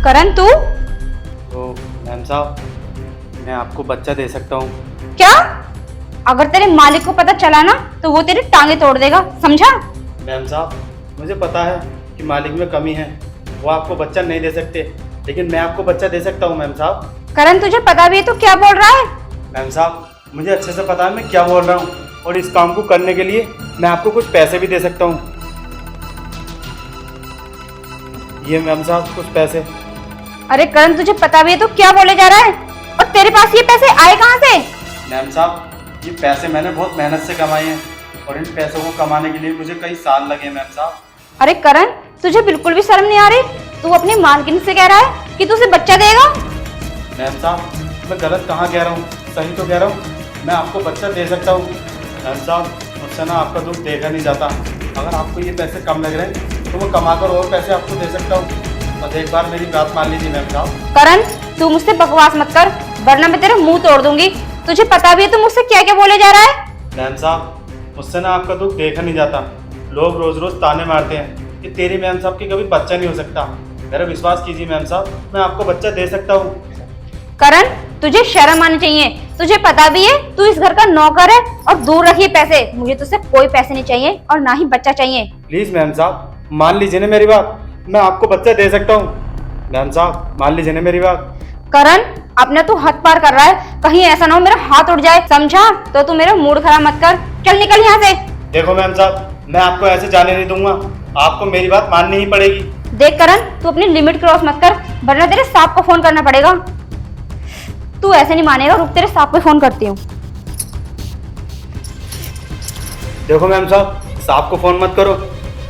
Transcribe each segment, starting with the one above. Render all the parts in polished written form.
करण तू? तो मैम साहब, मैं आपको बच्चा दे सकता हूँ। क्या? अगर तेरे मालिक को पता चला ना तो वो तेरी टांगे तोड़ देगा, समझा? मैम साहब, मुझे पता है कि मालिक में कमी है, वो आपको बच्चा नहीं दे सकते, लेकिन मैं आपको बच्चा दे सकता हूँ मैम साहब। करण तुझे पता भी है तू क्या बोल रहा है? मैम साहब, मुझे अच्छे से पता है मैं क्या बोल रहा हूँ, और इस काम को करने के लिए मैं आपको कुछ पैसे भी दे सकता हूँ। ये मैम साहब कुछ पैसे। अरे करण तुझे पता भी है तू क्या बोले जा रहा है? और तेरे पास ये पैसे आए कहाँ से? मैम साहब, ये पैसे मैंने बहुत मेहनत से कमाए हैं, और इन पैसों को कमाने के लिए मुझे कई साल लगे मैम साहब। अरे करण तुझे बिल्कुल भी शर्म नहीं आ रही? तू अपनी मालकिन से कह रहा है कि तू उसे बच्चा देगा? मैम साहब, मैं गलत कहाँ कह रहा हूँ, सही तो कह रहा हूँ। मैं आपको बच्चा दे सकता हूँ। मैम साहब, मुझसे ना आपका दुख देखा नहीं जाता। अगर आपको ये पैसे कम लग रहे हैं तो मैं कमाकर और पैसे आपको दे सकता हूँ। बस एक बार मेरी बात मान लीजिए मैम साहब। करण तू मुझसे बकवास मत कर, वरना मैं तेरा मुंह तोड़ दूंगी। तुझे पता भी है तू मुझसे क्या क्या बोले जा रहा है? मैम साहब, मुझसे ना आपका दुख देखा नहीं जाता। लोग रोज रोज ताने मारते हैं कि तेरी मैम साहब की कभी बच्चा नहीं हो सकता। मेरा विश्वास कीजिए मैम साहब, मैं आपको बच्चा दे सकता हूँ। करण तुझे शर्म आनी चाहिए। तुझे पता भी है तू इस घर का नौकर है, और दूर रखिए पैसे। मुझे तुझसे कोई पैसे नहीं चाहिए और ना ही बच्चा चाहिए। प्लीज मैम साहब, मान लीजिए ना मेरी बात, मैं आपको बच्चा दे सकता हूँ। मैम साहब, मान लीजिए ना मेरी बात। करण अपना तू हद पार कर रहा है, कहीं ऐसा ना हो मेरा हाथ उठ जाए, समझा? तो तू मेरा मूड खराब मत कर, चल निकल यहाँ से। देखो मैम साहब, मैं आपको ऐसे जाने नहीं दूंगा, आपको मेरी बात माननी ही पड़ेगी। देख करण तू अपनी लिमिट क्रॉस मत कर, वरना तेरे साहब को फोन करना पड़ेगा। तू ऐसे नहीं मानेगा, रुक तेरे साहब पे फोन करती हूँ। देखो मैम साहब, साहब को फोन मत करो,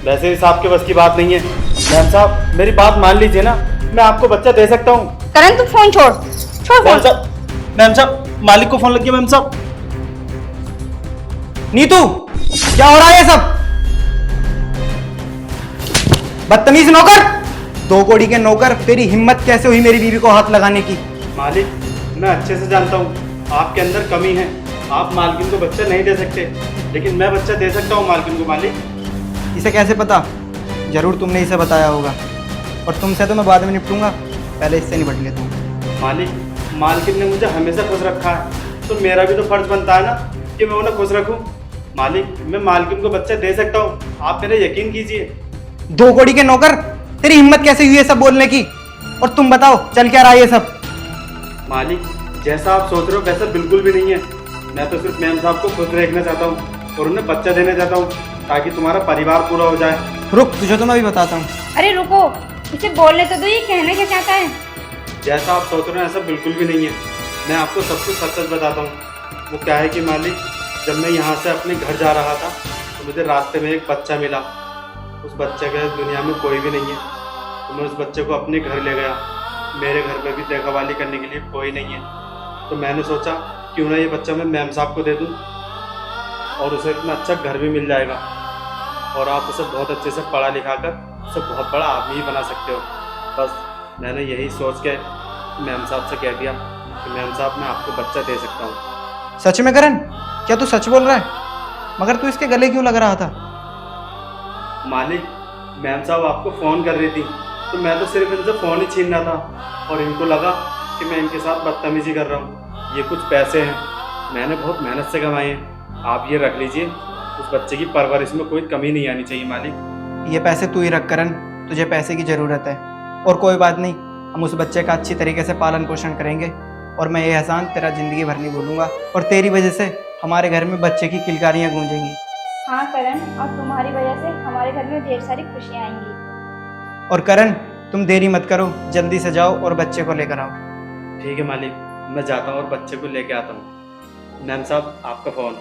वैसे भी साहब के बस की बात नहीं है। मैम साहब, मेरी बात मान लीजिए ना, मैं आपको बच्चा दे सकता हूँ। करण तू फोन छोड़, छोड़ मैम फोन। साहब, मैम साहब, मालिक को फोन लग गया मैम साहब। नीतू, क्या हो रहा है ये सब? बदतमीज नौकर, 2 कौड़ी के नौकर, तेरी हिम्मत कैसे हुई मेरी बीवी को हाथ लगाने की? मालिक, मैं अच्छे से जानता हूँ आपके अंदर कमी है, आप मालकिन को बच्चा नहीं दे सकते, लेकिन मैं बच्चा दे सकता हूँ मालकिन को। मालिक, इसे कैसे पता? जरूर तुमने इसे बताया होगा, और तुमसे तो मैं बाद में निपटूंगा, पहले इससे निपट लेता हूँ। मालिक, मालकिन ने मुझे हमेशा खुश रखा है, तो मेरा भी तो फर्ज बनता है ना कि मैं उन्हें खुश रखूं। मालिक, मैं मालकिन को बच्चा दे सकता हूं, आप मेरे यकीन कीजिए। 2 कौड़ी के नौकर, तेरी हिम्मत कैसे हुई है सब बोलने की? और तुम बताओ, चल क्या रहा है ये सब? मालिक, जैसा आप सोच रहे हो वैसा बिल्कुल भी नहीं है। मैं तो सिर्फ मैम साहब को खुश देखना चाहता हूँ और उन्हें बच्चा देना चाहता हूँ, ताकि तुम्हारा परिवार पूरा हो जाए। रुक, तुझे तो मैं भी बताता हूँ। अरे रुको, इसे बोलने तो दो, ये कहना क्या चाहता है? जैसा आप सोच रहे हो ऐसा बिल्कुल भी नहीं है। मैं आपको सब कुछ सच सच बताता हूँ। वो क्या है कि मालिक, जब मैं यहाँ से अपने घर जा रहा था तो मुझे रास्ते में एक बच्चा मिला। उस बच्चे का इस दुनिया में कोई भी नहीं है, तो मैं उस बच्चे को अपने घर ले गया। मेरे घर में भी देखभाली करने के लिए कोई नहीं है, तो मैंने सोचा क्यों ना ये बच्चा मैं मैम साहब को दे दूँ, और उसे इतना अच्छा घर भी मिल जाएगा, और आप उसे बहुत अच्छे से पढ़ा लिखा कर उसे बहुत बड़ा आदमी ही बना सकते हो। बस मैंने यही सोच के मैम साहब से कह दिया कि मैम साहब, मैं आपको बच्चा दे सकता हूँ। सच में करण, क्या तू सच बोल रहा है? मगर तू इसके गले क्यों लग रहा था? मालिक, मैम साहब आपको फ़ोन कर रही थी, तो मैं तो सिर्फ इनसे फ़ोन ही छीन रहा था, और इनको लगा कि मैं इनके साथ बदतमीजी कर रहा हूँ। ये कुछ पैसे हैं, मैंने बहुत मेहनत से कमाए हैं, आप ये रख लीजिए। उस बच्चे की परवरिश में कोई कमी नहीं आनी चाहिए मालिक। ये पैसे तू ही रख करण, तुझे पैसे की ज़रूरत है। और कोई बात नहीं, हम उस बच्चे का अच्छी तरीके से पालन पोषण करेंगे, और मैं ये एहसान तेरा ज़िंदगी भर नहीं भूलूंगा, और तेरी वजह से हमारे घर में बच्चे की किलकारियाँ गूंजेंगी। हाँ करण, और तुम्हारी वजह से हमारे घर में ढेर सारी खुशियाँ आएंगी। और करण, तुम देरी मत करो, जल्दी से जाओ और बच्चे को लेकर आओ। ठीक है मालिक, मैं जाता हूँ और बच्चे को लेके आता हूँ। मैम साहब, आपका फ़ोन।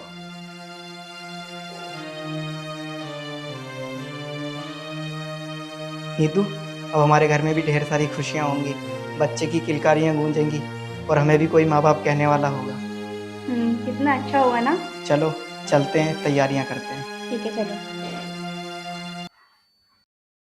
नीतू, अब हमारे घर में भी ढेर सारी खुशियाँ होंगी, बच्चे की किलकारियाँ गूंजेंगी, और हमें भी कोई माँ बाप कहने वाला होगा। कितना अच्छा हुआ ना। चलो चलते हैं, तैयारियाँ करते हैं। ठीक है चलो।